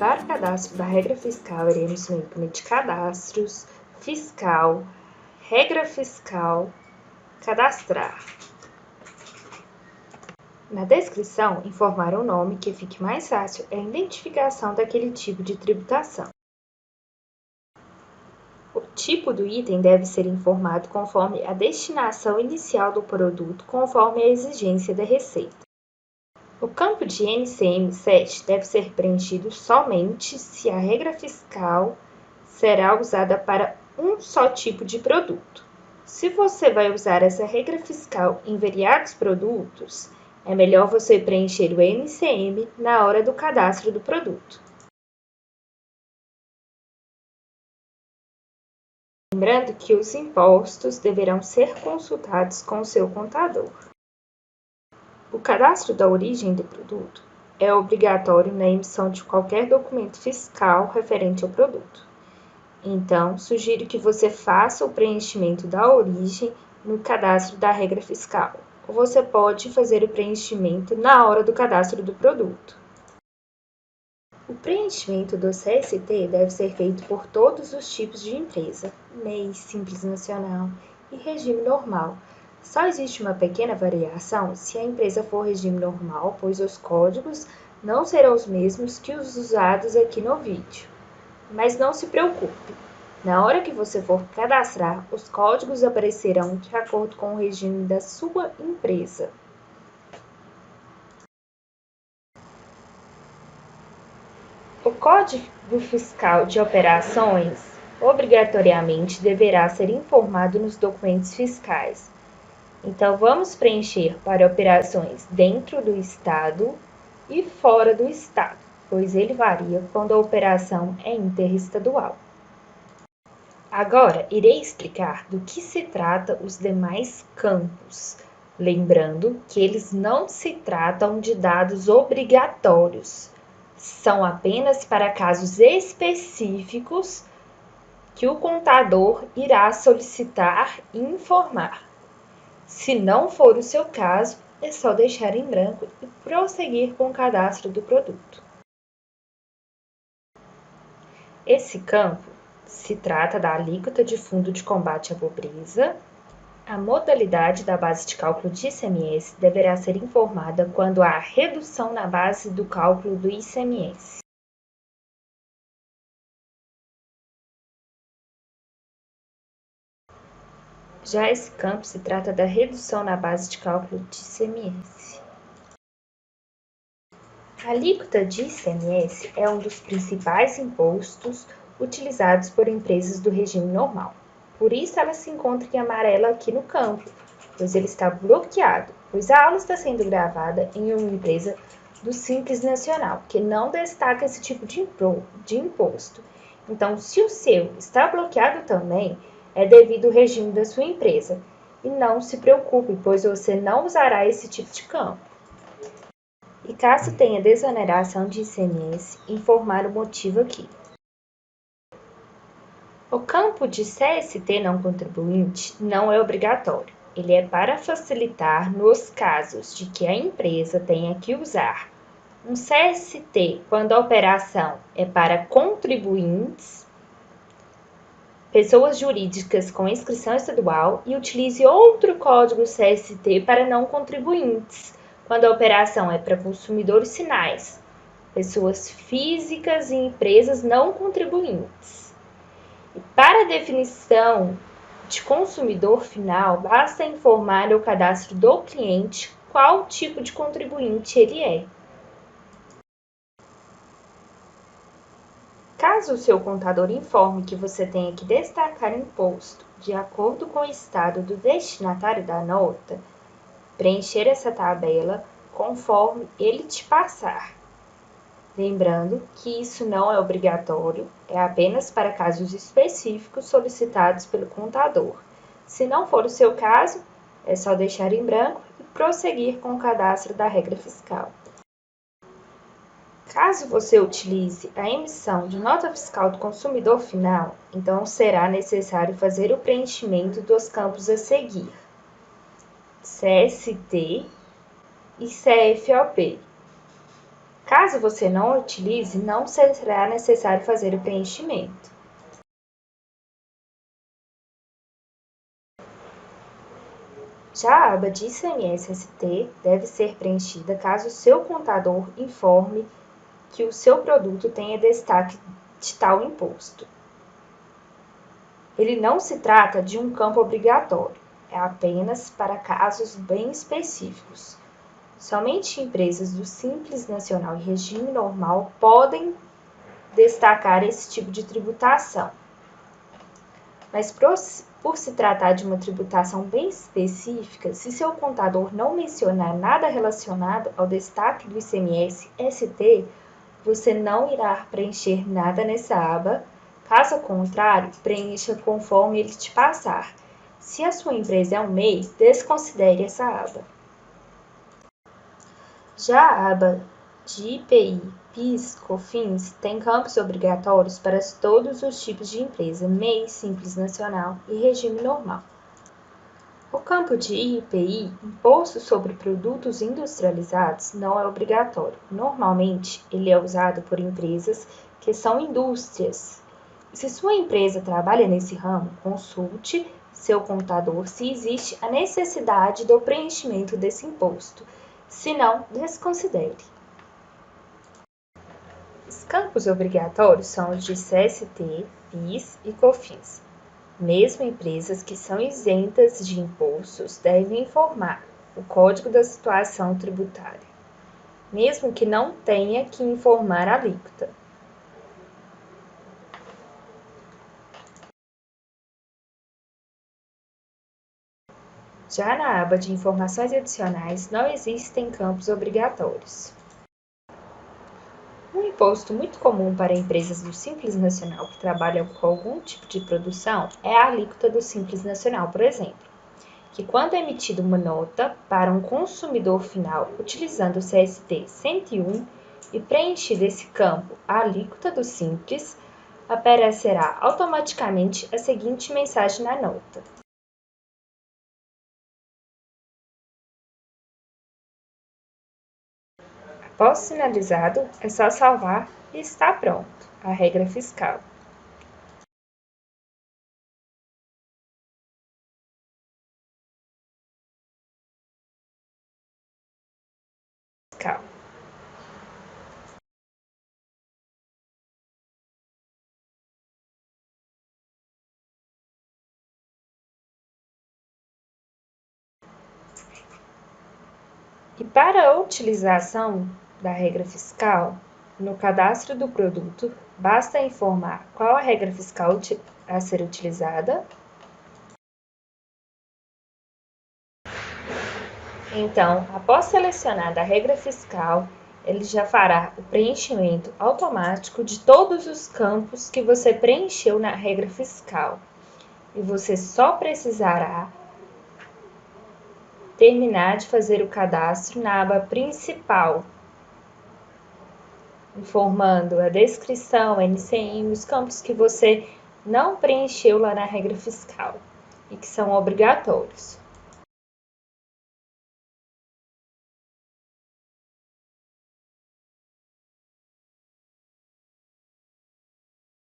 Para o cadastro da regra fiscal, iremos no ícone de cadastros, fiscal, regra fiscal, cadastrar. Na descrição, informar o nome, que fique mais fácil a identificação daquele tipo de tributação. O tipo do item deve ser informado conforme a destinação inicial do produto, conforme a exigência da Receita. O campo de NCM 7 deve ser preenchido somente se a regra fiscal será usada para um só tipo de produto. Se você vai usar essa regra fiscal em variados produtos, é melhor você preencher o NCM na hora do cadastro do produto. Lembrando que os impostos deverão ser consultados com o seu contador. O cadastro da origem do produto é obrigatório na emissão de qualquer documento fiscal referente ao produto. Então, sugiro que você faça o preenchimento da origem no cadastro da regra fiscal, ou você pode fazer o preenchimento na hora do cadastro do produto. O preenchimento do CST deve ser feito por todos os tipos de empresa, MEI, Simples Nacional e Regime Normal. Só existe uma pequena variação se a empresa for regime normal, pois os códigos não serão os mesmos que os usados aqui no vídeo. Mas não se preocupe, na hora que você for cadastrar, os códigos aparecerão de acordo com o regime da sua empresa. O Código Fiscal de Operações obrigatoriamente deverá ser informado nos documentos fiscais. Então, vamos preencher para operações dentro do Estado e fora do Estado, pois ele varia quando a operação é interestadual. Agora, irei explicar do que se trata os demais campos, lembrando que eles não se tratam de dados obrigatórios. São apenas para casos específicos que o contador irá solicitar e informar. Se não for o seu caso, é só deixar em branco e prosseguir com o cadastro do produto. Esse campo se trata da alíquota de fundo de combate à pobreza. A modalidade da base de cálculo de ICMS deverá ser informada quando há redução na base do cálculo do ICMS. Já esse campo se trata da redução na base de cálculo de ICMS. A alíquota de ICMS é um dos principais impostos utilizados por empresas do regime normal. Por isso, ela se encontra em amarelo aqui no campo, pois ele está bloqueado, pois a aula está sendo gravada em uma empresa do Simples Nacional, que não destaca esse tipo de imposto. Então, se o seu está bloqueado também, é devido ao regime da sua empresa. E não se preocupe, pois você não usará esse tipo de campo. E caso tenha desoneração de ICMS, informar o motivo aqui. O campo de CST não contribuinte não é obrigatório. Ele é para facilitar nos casos de que a empresa tenha que usar um CST quando a operação é para contribuintes, pessoas jurídicas com inscrição estadual, e utilize outro código CST para não contribuintes, quando a operação é para consumidores finais, pessoas físicas e empresas não contribuintes. E para a definição de consumidor final, basta informar ao cadastro do cliente qual tipo de contribuinte ele é. Caso o seu contador informe que você tenha que destacar imposto de acordo com o estado do destinatário da nota, preencher essa tabela conforme ele te passar. Lembrando que isso não é obrigatório, é apenas para casos específicos solicitados pelo contador. Se não for o seu caso, é só deixar em branco e prosseguir com o cadastro da regra fiscal. Caso você utilize a emissão de nota fiscal do consumidor final, então será necessário fazer o preenchimento dos campos a seguir: CST e CFOP. Caso você não utilize, não será necessário fazer o preenchimento. Já a aba de ICMS-ST deve ser preenchida caso o seu contador informe que o seu produto tenha destaque de tal imposto. Ele não se trata de um campo obrigatório, é apenas para casos bem específicos. Somente empresas do Simples Nacional e Regime Normal podem destacar esse tipo de tributação. Mas por se tratar de uma tributação bem específica, se seu contador não mencionar nada relacionado ao destaque do ICMS-ST, você não irá preencher nada nessa aba. Caso contrário, preencha conforme ele te passar. Se a sua empresa é um MEI, desconsidere essa aba. Já a aba de IPI, PIS, COFINS tem campos obrigatórios para todos os tipos de empresa, MEI, Simples Nacional e Regime Normal. O campo de IPI, Imposto sobre Produtos Industrializados, não é obrigatório. Normalmente, ele é usado por empresas que são indústrias. Se sua empresa trabalha nesse ramo, consulte seu contador se existe a necessidade do preenchimento desse imposto. Se não, desconsidere. Os campos obrigatórios são os de CST, PIS e COFINS. Mesmo empresas que são isentas de impostos devem informar o Código da Situação Tributária, mesmo que não tenha que informar a alíquota. Já na aba de Informações Adicionais, não existem campos obrigatórios. Um imposto muito comum para empresas do Simples Nacional que trabalham com algum tipo de produção é a alíquota do Simples Nacional, por exemplo, que quando é emitida uma nota para um consumidor final utilizando o CST 101 e preenchido esse campo a alíquota do Simples, aparecerá automaticamente a seguinte mensagem na nota: após sinalizado, é só salvar e está pronto. A regra fiscal. E para a utilização da regra fiscal, no cadastro do produto, basta informar qual a regra fiscal a ser utilizada. Então, após selecionada a regra fiscal, ele já fará o preenchimento automático de todos os campos que você preencheu na regra fiscal. E você só precisará terminar de fazer o cadastro na aba principal, informando a descrição, NCM, os campos que você não preencheu lá na regra fiscal e que são obrigatórios.